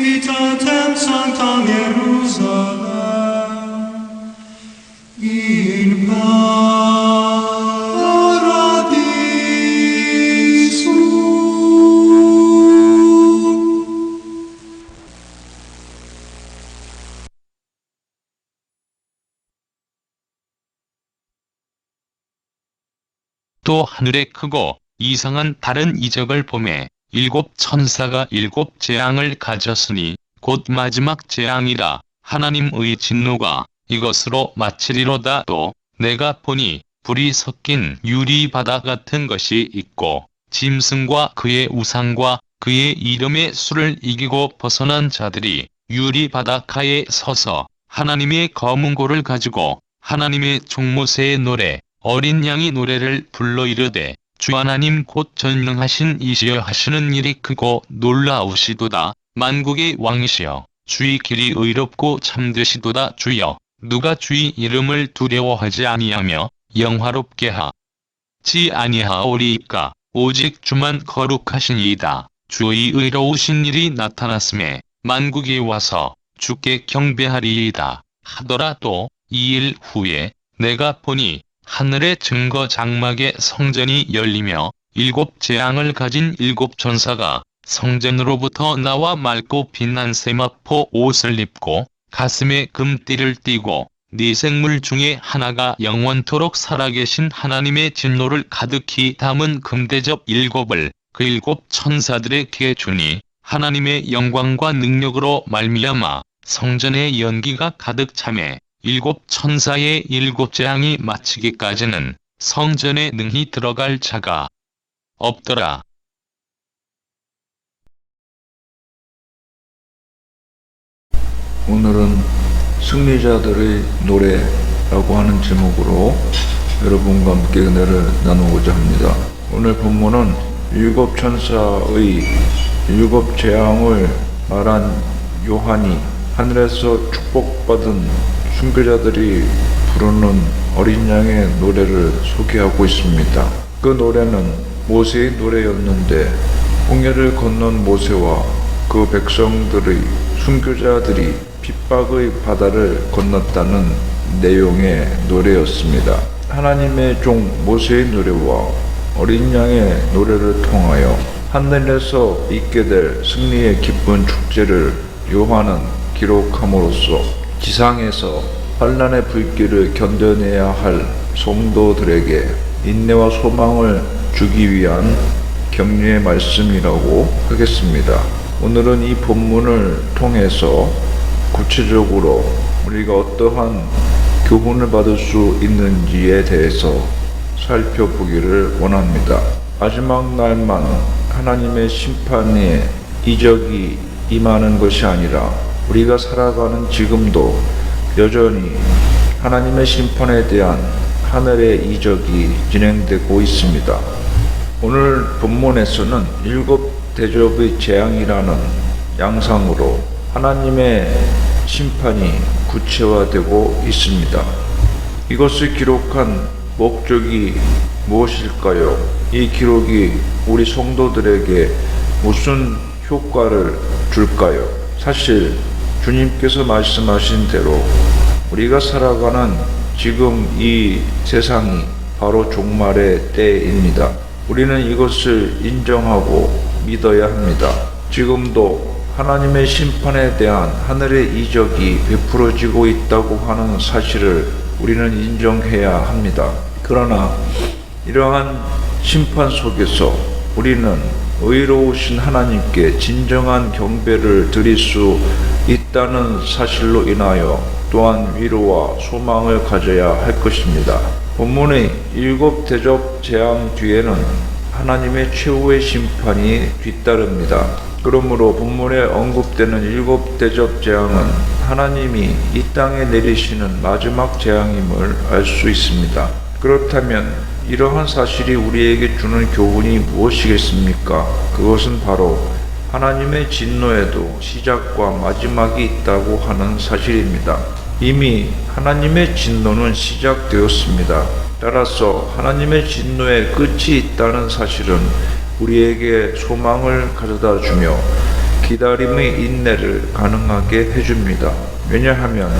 Visitatem sanctam Jerusalem in paradisum. 또 하늘에 크고 이상한 다른 이적을 보매 일곱 천사가 일곱 재앙을 가졌으니 곧 마지막 재앙이라 하나님의 진노가 이것으로 마치리로다. 또 내가 보니 불이 섞인 유리바다 같은 것이 있고 짐승과 그의 우상과 그의 이름의 수를 이기고 벗어난 자들이 유리바닷가에 서서 하나님의 검은 고를 가지고 하나님의 종모세의 노래 어린 양의 노래를 불러 이르되 주 하나님 곧 전능하신 이시여 하시는 일이 크고 놀라우시도다. 만국의 왕이시여 주의 길이 의롭고 참되시도다. 주여 누가 주의 이름을 두려워하지 아니하며 영화롭게 하지 아니하오리이까. 오직 주만 거룩하시니이다. 주의 의로우신 일이 나타났음에 만국이 와서 주께 경배하리이다 하더라. 또 이 일 후에 내가 보니 하늘의 증거 장막의 성전이 열리며 일곱 재앙을 가진 일곱 천사가 성전으로부터 나와 맑고 빛난 세마포 옷을 입고 가슴에 금띠를 띠고 네 생물 중에 하나가 영원토록 살아계신 하나님의 진노를 가득히 담은 금대접 일곱을 그 일곱 천사들에게 주니 하나님의 영광과 능력으로 말미암아 성전의 연기가 가득 차매 일곱 천사의 일곱 재앙이 마치기까지는 성전에 능히 들어갈 자가 없더라. 오늘은 승리자들의 노래라고 하는 제목으로 여러분과 함께 은혜를 나누고자 합니다. 오늘 본문은 일곱 천사의 일곱 재앙을 말한 요한이 하늘에서 축복받은 순교자들이 부르는 어린 양의 노래를 소개하고 있습니다. 그 노래는 모세의 노래였는데 홍해를 건넌 모세와 그 백성들의 순교자들이 핍박의 바다를 건넜다는 내용의 노래였습니다. 하나님의 종 모세의 노래와 어린 양의 노래를 통하여 하늘에서 있게 될 승리의 기쁜 축제를 요한은 기록함으로써 지상에서 환난의 불길을 견뎌내야 할 성도들에게 인내와 소망을 주기 위한 격려의 말씀이라고 하겠습니다. 오늘은 이 본문을 통해서 구체적으로 우리가 어떠한 교훈을 받을 수 있는지에 대해서 살펴보기를 원합니다. 마지막 날만 하나님의 심판의 이적이 임하는 것이 아니라 우리가 살아가는 지금도 여전히 하나님의 심판에 대한 하늘의 이적이 진행되고 있습니다. 오늘 본문에서는 일곱 대접의 재앙이라는 양상으로 하나님의 심판이 구체화되고 있습니다. 이것을 기록한 목적이 무엇일까요? 이 기록이 우리 성도들에게 무슨 효과를 줄까요? 사실 주님께서 말씀하신 대로 우리가 살아가는 지금 이 세상이 바로 종말의 때입니다. 우리는 이것을 인정하고 믿어야 합니다. 지금도 하나님의 심판에 대한 하늘의 이적이 베풀어지고 있다고 하는 사실을 우리는 인정해야 합니다. 그러나 이러한 심판 속에서 우리는 의로우신 하나님께 진정한 경배를 드릴 수 있다는 사실로 인하여 또한 위로와 소망을 가져야 할 것입니다. 본문의 일곱 대접 재앙 뒤에는 하나님의 최후의 심판이 뒤따릅니다. 그러므로 본문에 언급되는 일곱 대접 재앙은 하나님이 이 땅에 내리시는 마지막 재앙임을 알 수 있습니다. 그렇다면 이러한 사실이 우리에게 주는 교훈이 무엇이겠습니까? 그것은 바로 하나님의 진노에도 시작과 마지막이 있다고 하는 사실입니다. 이미 하나님의 진노는 시작되었습니다. 따라서 하나님의 진노의 끝이 있다는 사실은 우리에게 소망을 가져다 주며 기다림의 인내를 가능하게 해줍니다. 왜냐하면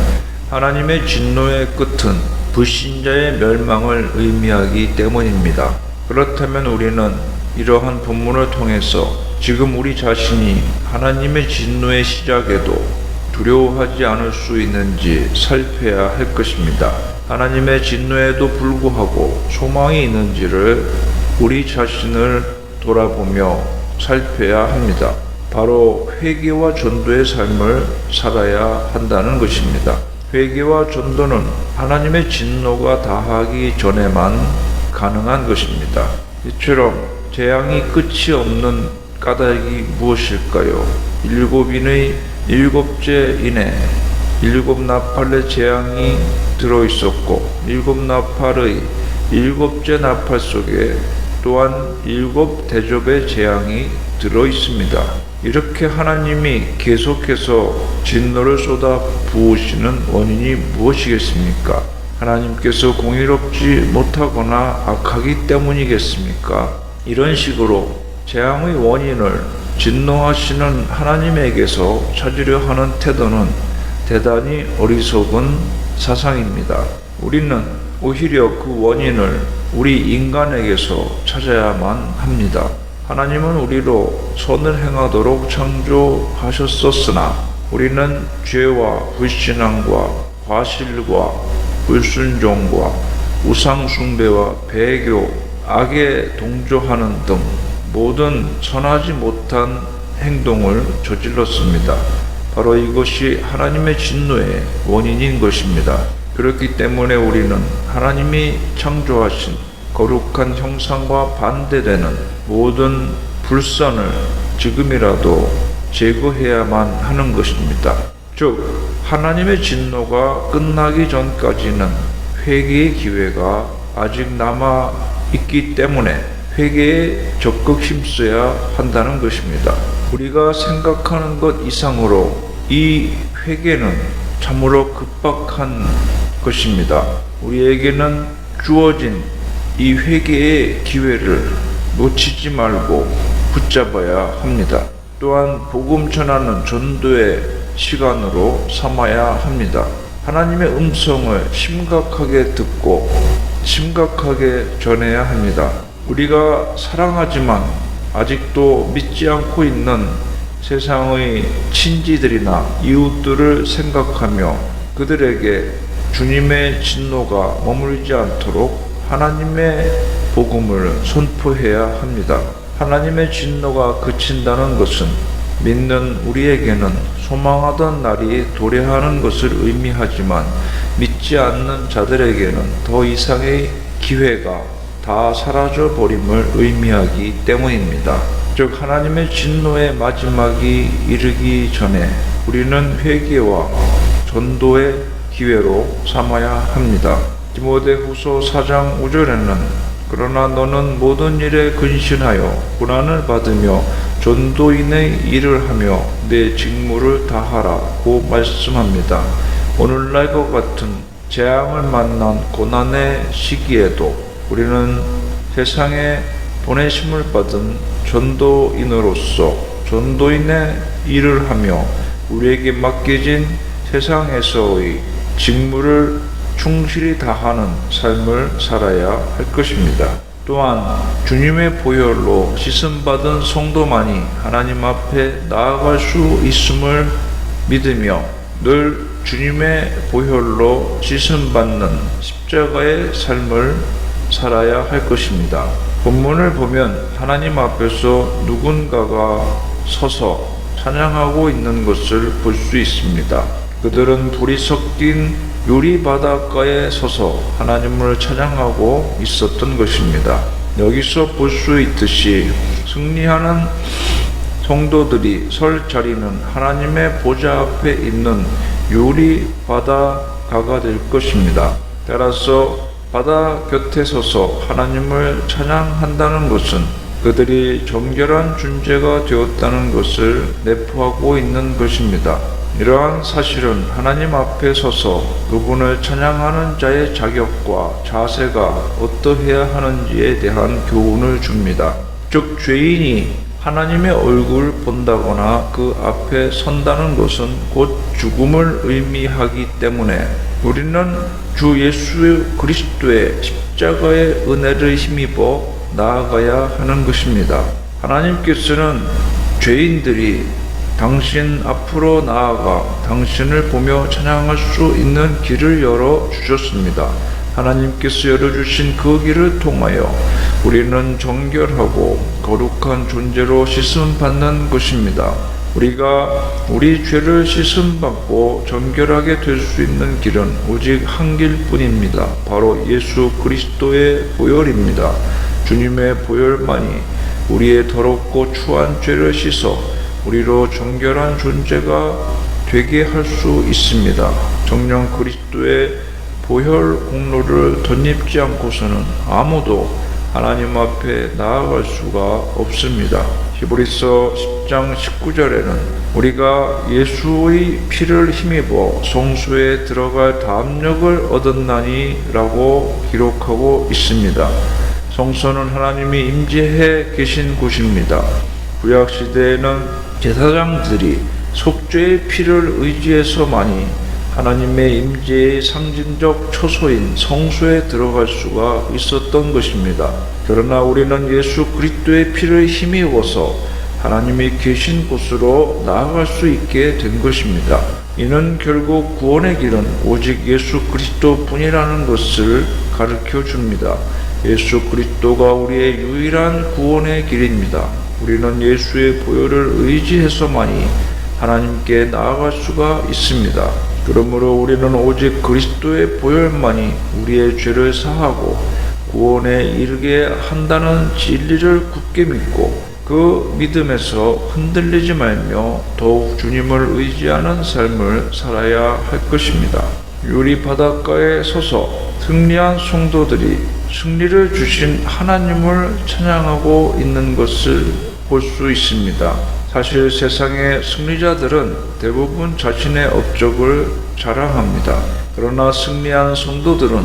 하나님의 진노의 끝은 불신자의 멸망을 의미하기 때문입니다. 그렇다면 우리는 이러한 본문을 통해서 지금 우리 자신이 하나님의 진노의 시작에도 두려워하지 않을 수 있는지 살펴야 할 것입니다. 하나님의 진노에도 불구하고 소망이 있는지를 우리 자신을 돌아보며 살펴야 합니다. 바로 회개와 전도의 삶을 살아야 한다는 것입니다. 회개와 전도는 하나님의 진노가 다하기 전에만 가능한 것입니다. 이처럼 재앙이 끝이 없는 까닭이 무엇일까요? 일곱인의 일곱째 인에 일곱 나팔의 재앙이 들어있었고 일곱 나팔의 일곱째 나팔 속에 또한 일곱 대접의 재앙이 들어있습니다. 이렇게 하나님이 계속해서 진노를 쏟아 부으시는 원인이 무엇이겠습니까? 하나님께서 공의롭지 못하거나 악하기 때문이겠습니까? 이런 식으로 재앙의 원인을 진노하시는 하나님에게서 찾으려 하는 태도는 대단히 어리석은 사상입니다. 우리는 오히려 그 원인을 우리 인간에게서 찾아야만 합니다. 하나님은 우리로 선을 행하도록 창조하셨었으나 우리는 죄와 불신앙과 과실과 불순종과 우상숭배와 배교, 악에 동조하는 등 모든 선하지 못한 행동을 저질렀습니다. 바로 이것이 하나님의 진노의 원인인 것입니다. 그렇기 때문에 우리는 하나님이 창조하신 거룩한 형상과 반대되는 모든 불선을 지금이라도 제거해야만 하는 것입니다. 즉, 하나님의 진노가 끝나기 전까지는 회개의 기회가 아직 남아 있기 때문에 회개에 적극 힘써야 한다는 것입니다. 우리가 생각하는 것 이상으로 이 회개는 참으로 급박한 것입니다. 우리에게는 주어진 이 회개의 기회를 놓치지 말고 붙잡아야 합니다. 또한 복음 전하는 전도의 시간으로 삼아야 합니다. 하나님의 음성을 심각하게 듣고 심각하게 전해야 합니다. 우리가 사랑하지만 아직도 믿지 않고 있는 세상의 친지들이나 이웃들을 생각하며 그들에게 주님의 진노가 머물지 않도록 하나님의 복음을 선포해야 합니다. 하나님의 진노가 그친다는 것은 믿는 우리에게는 소망하던 날이 도래하는 것을 의미하지만 믿지 않는 자들에게는 더 이상의 기회가 다 사라져 버림을 의미하기 때문입니다. 즉, 하나님의 진노의 마지막이 이르기 전에 우리는 회개와 전도의 기회로 삼아야 합니다. 디모데후서 4장 5절에는 그러나 너는 모든 일에 근신하여 고난을 받으며 전도인의 일을 하며 내 직무를 다하라고 말씀합니다. 오늘날과 같은 재앙을 만난 고난의 시기에도 우리는 세상에 보내심을 받은 전도인으로서 전도인의 일을 하며 우리에게 맡겨진 세상에서의 직무를 충실히 다하는 삶을 살아야 할 것입니다. 또한 주님의 보혈로 씻음받은 성도만이 하나님 앞에 나아갈 수 있음을 믿으며 늘 주님의 보혈로 씻음받는 십자가의 삶을 살아야 할 것입니다. 본문을 보면 하나님 앞에서 누군가가 서서 찬양하고 있는 것을 볼 수 있습니다. 그들은 불이 섞인 유리 바닷가에 서서 하나님을 찬양하고 있었던 것입니다. 여기서 볼 수 있듯이 승리하는 성도들이 설 자리는 하나님의 보좌 앞에 있는 유리 바닷가가 될 것입니다. 따라서 바다 곁에 서서 하나님을 찬양한다는 것은 그들이 정결한 존재가 되었다는 것을 내포하고 있는 것입니다. 이러한 사실은 하나님 앞에 서서 그분을 찬양하는 자의 자격과 자세가 어떠해야 하는지에 대한 교훈을 줍니다. 즉, 죄인이 하나님의 얼굴을 본다거나 그 앞에 선다는 것은 곧 죽음을 의미하기 때문에 우리는 주 예수 그리스도의 십자가의 은혜를 힘입어 나아가야 하는 것입니다. 하나님께서는 죄인들이 당신 앞으로 나아가 당신을 보며 찬양할 수 있는 길을 열어 주셨습니다. 하나님께서 열어주신 그 길을 통하여 우리는 정결하고 거룩한 존재로 씻음받는 것입니다. 우리가 우리 죄를 씻음받고 정결하게 될 수 있는 길은 오직 한 길뿐입니다. 바로 예수 그리스도의 보혈입니다. 주님의 보혈만이 우리의 더럽고 추한 죄를 씻어 우리로 정결한 존재가 되게 할 수 있습니다. 정녕 그리스도의 보혈 공로를 덧입지 않고서는 아무도 하나님 앞에 나아갈 수가 없습니다. 히브리서 10장 19절에는 우리가 예수의 피를 힘입어 성소에 들어갈 담력을 얻었나니 라고 기록하고 있습니다. 성소는 하나님이 임재해 계신 곳입니다. 구약시대에는 제사장들이 속죄의 피를 의지해서만이 하나님의 임재의 상징적 처소인 성소에 들어갈 수가 있었던 것입니다. 그러나 우리는 예수 그리스도의 피를 힘입어서 하나님이 계신 곳으로 나아갈 수 있게 된 것입니다. 이는 결국 구원의 길은 오직 예수 그리스도뿐이라는 것을 가르쳐 줍니다. 예수 그리스도가 우리의 유일한 구원의 길입니다. 우리는 예수의 보혈을 의지해서만이 하나님께 나아갈 수가 있습니다. 그러므로 우리는 오직 그리스도의 보혈만이 우리의 죄를 사하고 구원에 이르게 한다는 진리를 굳게 믿고 그 믿음에서 흔들리지 말며 더욱 주님을 의지하는 삶을 살아야 할 것입니다. 유리 바닷가에 서서 승리한 성도들이 승리를 주신 하나님을 찬양하고 있는 것을 볼 수 있습니다. 사실 세상의 승리자들은 대부분 자신의 업적을 자랑합니다. 그러나 승리한 성도들은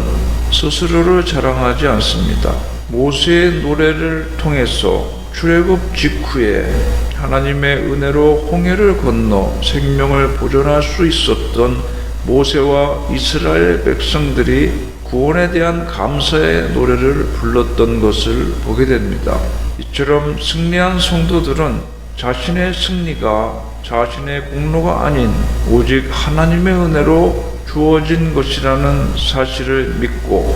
스스로를 자랑하지 않습니다. 모세의 노래를 통해서 출애굽 직후에 하나님의 은혜로 홍해를 건너 생명을 보존할 수 있었던 모세와 이스라엘 백성들이 구원에 대한 감사의 노래를 불렀던 것을 보게 됩니다. 이처럼 승리한 성도들은 자신의 승리가 자신의 공로가 아닌 오직 하나님의 은혜로 주어진 것이라는 사실을 믿고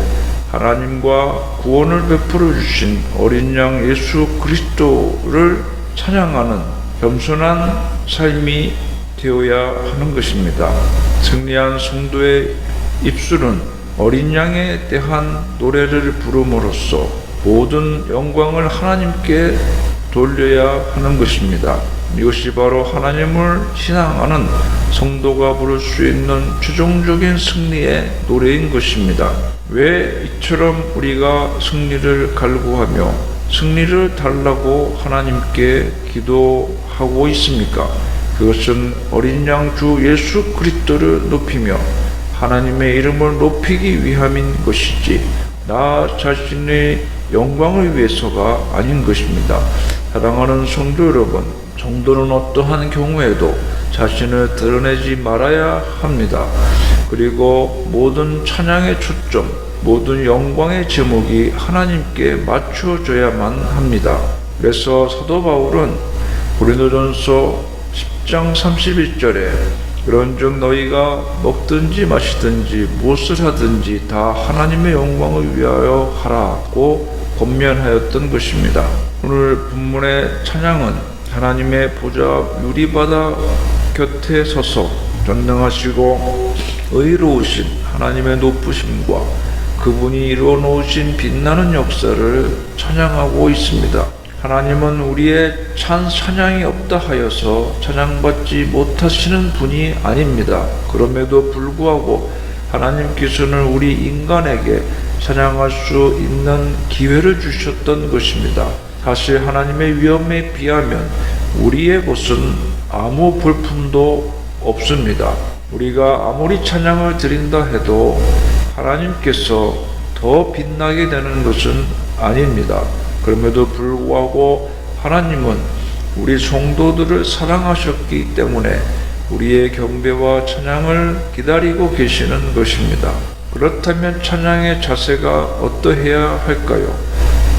하나님과 구원을 베풀어 주신 어린 양 예수 그리스도를 찬양하는 겸손한 삶이 되어야 하는 것입니다. 승리한 성도의 입술은 어린 양에 대한 노래를 부름으로써 모든 영광을 하나님께 돌려야 하는 것입니다. 이것이 바로 하나님을 신앙하는 성도가 부를 수 있는 최종적인 승리의 노래인 것입니다. 왜 이처럼 우리가 승리를 갈구하며 승리를 달라고 하나님께 기도하고 있습니까? 그것은 어린 양 주 예수 그리스도를 높이며 하나님의 이름을 높이기 위함인 것이지 나 자신의 영광을 위해서가 아닌 것입니다. 사랑하는 성도 여러분, 성도는 어떠한 경우에도 자신을 드러내지 말아야 합니다. 그리고 모든 찬양의 초점, 모든 영광의 제목이 하나님께 맞춰져야만 합니다. 그래서 사도 바울은 고린도전서 10장 31절에 그런즉 너희가 먹든지 마시든지 무엇을 하든지 다 하나님의 영광을 위하여 하라고 권면하였던 것입니다. 오늘 본문의 찬양은 하나님의 보좌 유리바다 곁에 서서 전능하시고 의로우신 하나님의 높으심과 그분이 이루어 놓으신 빛나는 역사를 찬양하고 있습니다. 하나님은 우리의 찬양이 없다 하여서 찬양받지 못하시는 분이 아닙니다. 그럼에도 불구하고 하나님께서는 우리 인간에게 찬양할 수 있는 기회를 주셨던 것입니다. 사실 하나님의 위엄에 비하면 우리의 것은 아무 볼품도 없습니다. 우리가 아무리 찬양을 드린다 해도 하나님께서 더 빛나게 되는 것은 아닙니다. 그럼에도 불구하고 하나님은 우리 성도들을 사랑하셨기 때문에 우리의 경배와 찬양을 기다리고 계시는 것입니다. 그렇다면 찬양의 자세가 어떠해야 할까요?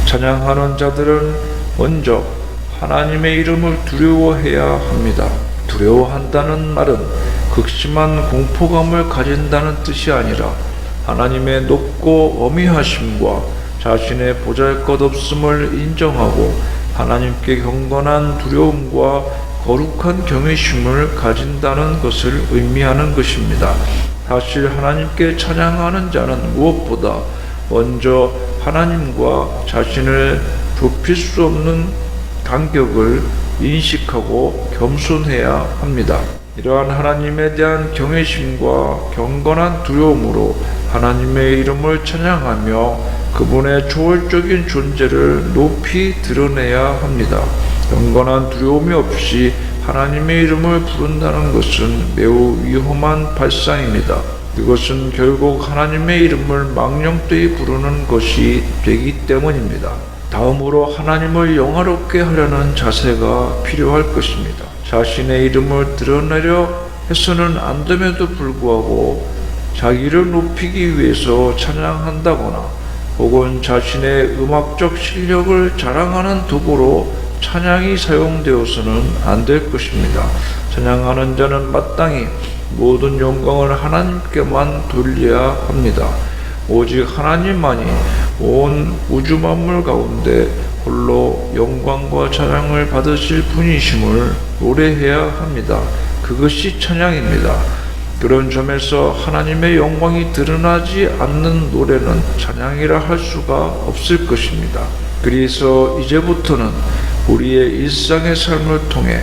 찬양하는 자들은 먼저 하나님의 이름을 두려워해야 합니다. 두려워한다는 말은 극심한 공포감을 가진다는 뜻이 아니라 하나님의 높고 어미하심과 자신의 보잘것없음을 인정하고 하나님께 경건한 두려움과 거룩한 경외심을 가진다는 것을 의미하는 것입니다. 사실 하나님께 찬양하는 자는 무엇보다 먼저 하나님과 자신을 좁힐 수 없는 간격을 인식하고 겸손해야 합니다. 이러한 하나님에 대한 경외심과 경건한 두려움으로 하나님의 이름을 찬양하며 그분의 초월적인 존재를 높이 드러내야 합니다. 경건한 두려움이 없이 하나님의 이름을 부른다는 것은 매우 위험한 발상입니다. 이것은 결국 하나님의 이름을 망령되이 부르는 것이 되기 때문입니다. 다음으로 하나님을 영화롭게 하려는 자세가 필요할 것입니다. 자신의 이름을 드러내려 해서는 안 됨에도 불구하고 자기를 높이기 위해서 찬양한다거나 혹은 자신의 음악적 실력을 자랑하는 도구로 찬양이 사용되어서는 안 될 것입니다. 찬양하는 자는 마땅히 모든 영광을 하나님께만 돌려야 합니다. 오직 하나님만이 온 우주 만물 가운데 홀로 영광과 찬양을 받으실 분이심을 노래해야 합니다. 그것이 찬양입니다. 그런 점에서 하나님의 영광이 드러나지 않는 노래는 찬양이라 할 수가 없을 것입니다. 그래서 이제부터는 우리의 일상의 삶을 통해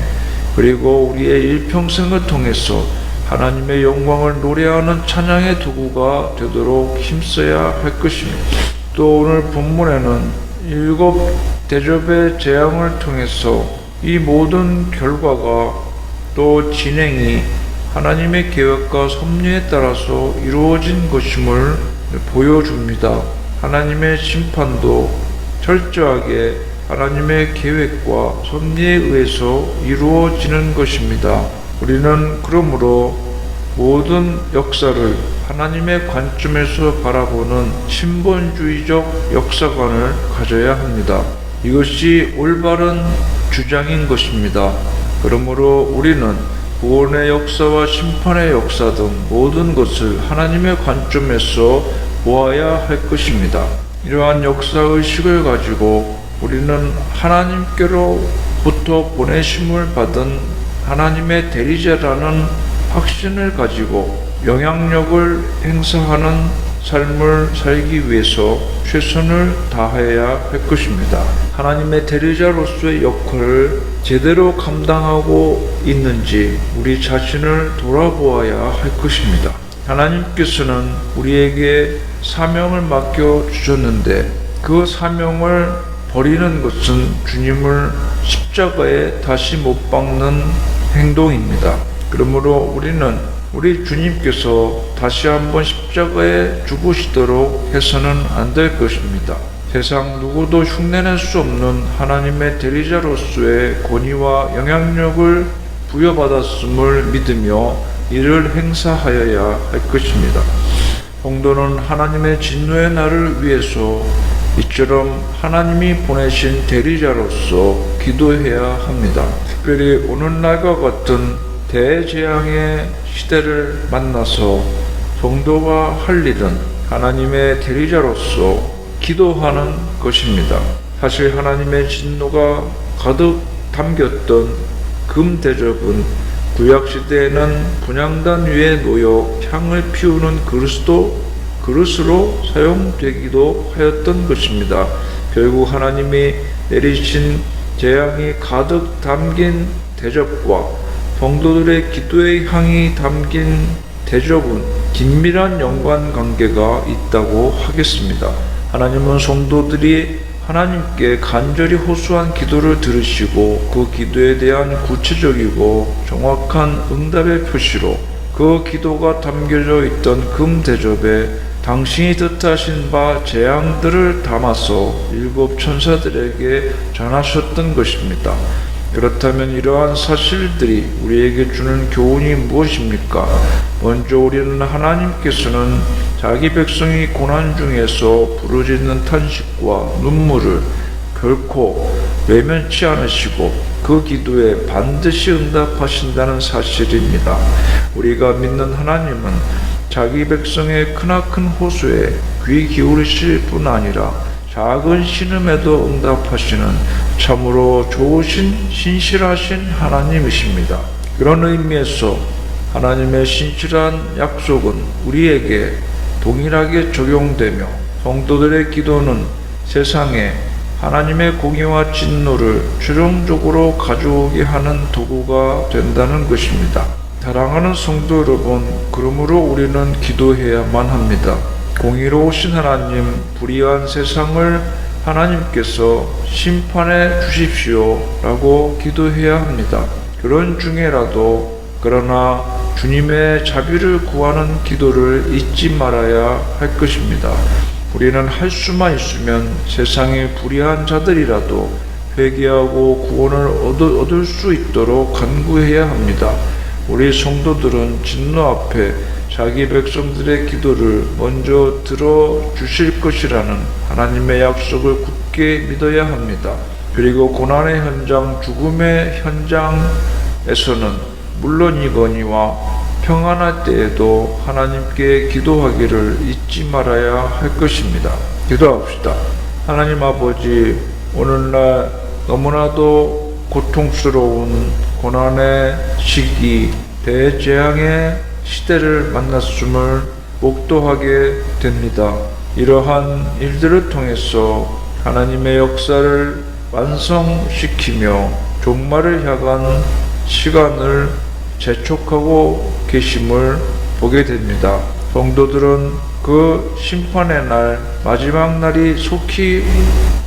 그리고 우리의 일평생을 통해서 하나님의 영광을 노래하는 찬양의 도구가 되도록 힘써야 할 것입니다. 또 오늘 본문에는 7 대접의 재앙을 통해서 이 모든 결과가 또 진행이 하나님의 계획과 섭리에 따라서 이루어진 것임을 보여줍니다. 하나님의 심판도 철저하게 하나님의 계획과 섭리에 의해서 이루어지는 것입니다. 우리는 그러므로 모든 역사를 하나님의 관점에서 바라보는 신본주의적 역사관을 가져야 합니다. 이것이 올바른 주장인 것입니다. 그러므로 우리는 구원의 역사와 심판의 역사 등 모든 것을 하나님의 관점에서 보아야 할 것입니다. 이러한 역사의식을 가지고 우리는 하나님께로부터 보내심을 받은 하나님의 대리자라는 확신을 가지고 영향력을 행사하는 삶을 살기 위해서 최선을 다해야 할 것입니다. 하나님의 대리자로서의 역할을 제대로 감당하고 있는지 우리 자신을 돌아보아야 할 것입니다. 하나님께서는 우리에게 사명을 맡겨주셨는데 그 사명을 버리는 것은 주님을 십자가에 다시 못 박는 행동입니다. 그러므로 우리는 우리 주님께서 다시 한번 십자가에 죽으시도록 해서는 안 될 것입니다. 세상 누구도 흉내낼 수 없는 하나님의 대리자로서의 권위와 영향력을 부여받았음을 믿으며 이를 행사하여야 할 것입니다. 성도는 하나님의 진노의 날을 위해서 이처럼 하나님이 보내신 대리자로서 기도해야 합니다. 특별히 오늘날과 같은 대재앙의 시대를 만나서 성도가 할 일은 하나님의 대리자로서 기도하는 것입니다. 사실 하나님의 진노가 가득 담겼던 금대접은 구약시대에는 분향단 위에 놓여 향을 피우는 그릇으로 사용되기도 하였던 것입니다. 결국 하나님이 내리신 재앙이 가득 담긴 대접과 성도들의 기도의 향이 담긴 대접은 긴밀한 연관관계가 있다고 하겠습니다. 하나님은 성도들이 하나님께 간절히 호소한 기도를 들으시고 그 기도에 대한 구체적이고 정확한 응답의 표시로 그 기도가 담겨져 있던 금대접에 당신이 뜻하신 바 재앙들을 담아서 7 천사들에게 전하셨던 것입니다. 그렇다면 이러한 사실들이 우리에게 주는 교훈이 무엇입니까? 먼저 우리는 하나님께서는 자기 백성이 고난 중에서 부르짖는 탄식과 눈물을 결코 외면치 않으시고 그 기도에 반드시 응답하신다는 사실입니다. 우리가 믿는 하나님은 자기 백성의 크나큰 호소에 귀 기울이실 뿐 아니라 작은 신음에도 응답하시는 참으로 좋으신 신실하신 하나님이십니다. 그런 의미에서 하나님의 신실한 약속은 우리에게 동일하게 적용되며 성도들의 기도는 세상에 하나님의 공의와 진노를 최종적으로 가져오게 하는 도구가 된다는 것입니다. 사랑하는 성도 여러분, 그러므로 우리는 기도해야만 합니다. 공의로우신 하나님, 불의한 세상을 하나님께서 심판해 주십시오 라고 기도해야 합니다. 그런 중에라도 그러나 주님의 자비를 구하는 기도를 잊지 말아야 할 것입니다. 우리는 할 수만 있으면 세상의 불의한 자들이라도 회개하고 구원을 얻을 수 있도록 간구해야 합니다. 우리 성도들은 진노 앞에 자기 백성들의 기도를 먼저 들어주실 것이라는 하나님의 약속을 굳게 믿어야 합니다. 그리고 고난의 현장, 죽음의 현장에서는 물론이거니와 평안할 때에도 하나님께 기도하기를 잊지 말아야 할 것입니다. 기도합시다. 하나님 아버지, 오늘날 너무나도 고통스러운 고난의 시기, 대재앙의 시대를 만났음을 목도하게 됩니다. 이러한 일들을 통해서 하나님의 역사를 완성시키며 종말을 향한 시간을 재촉하고 계심을 보게 됩니다. 성도들은 그 심판의 날, 마지막 날이 속히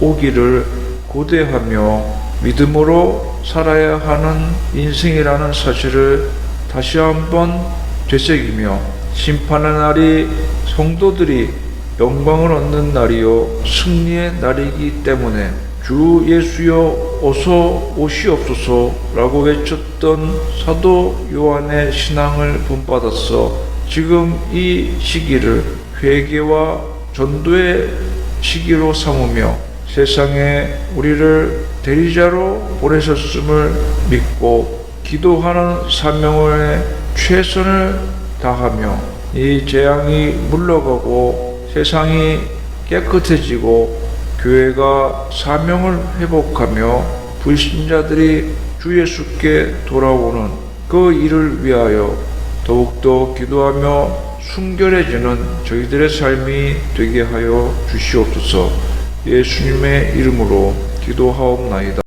오기를 고대하며 믿음으로 살아야 하는 인생이라는 사실을 다시 한번 되새기며 심판의 날이 성도들이 영광을 얻는 날이요 승리의 날이기 때문에 주 예수여 어서 오시옵소서라고 외쳤던 사도 요한의 신앙을 본받아서 지금 이 시기를 회개와 전도의 시기로 삼으며 세상에 우리를 대리자로 보내셨음을 믿고 기도하는 사명에 최선을 다하며 이 재앙이 물러가고 세상이 깨끗해지고 교회가 사명을 회복하며 불신자들이 주 예수께 돌아오는 그 일을 위하여 더욱더 기도하며 순결해지는 저희들의 삶이 되게 하여 주시옵소서. 예수님의 이름으로 기도하옵나이다.